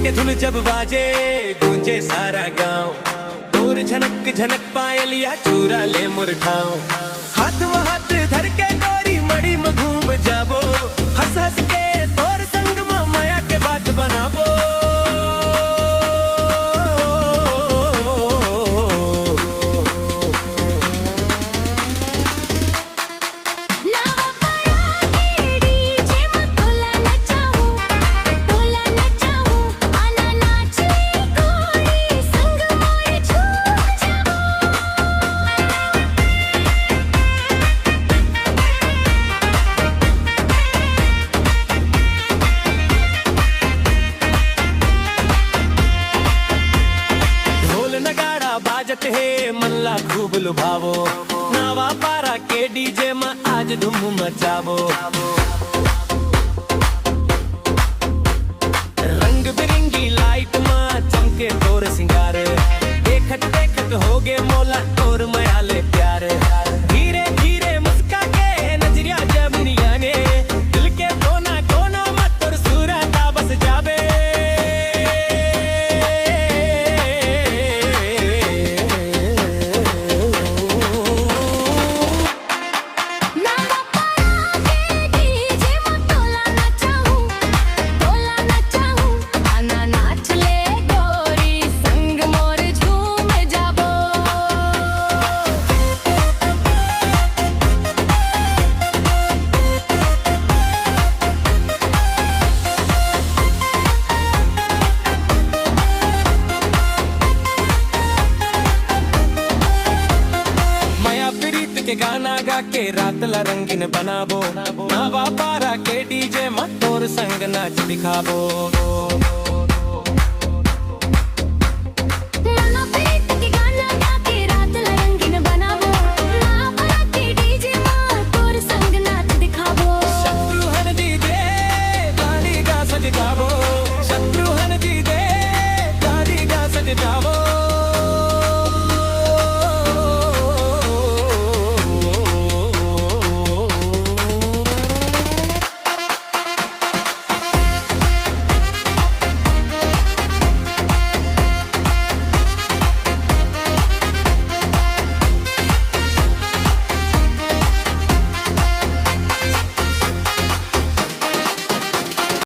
के धुन जब बाजे गूंजे सारा गांव। तोर झनक झनक पायलिया चूरा ले मुरठाओ। हाथ वो हाथ धर के गोरी मड़ी में घूम जाबो। हंस हंस के तोर संग में माया के बात बनाबो। बाजत है मल्ला खूब लुभावो। नावा पारा के डीजे में आज धूम मचावो। रंग बिरंगी लाइट में चमके तोर सिंगार। देखत देखत होगे मोला तोर मयाले प्यार। धीरे धीरे मुस्का के नजरिया जब नियाने। दिल के कोना कोना में तोर सूरत बस जावे। के गाना गा के रात ला रंगीन बनाबो। नावा पारा के डीजे में तोर संग नाच दिखाबो।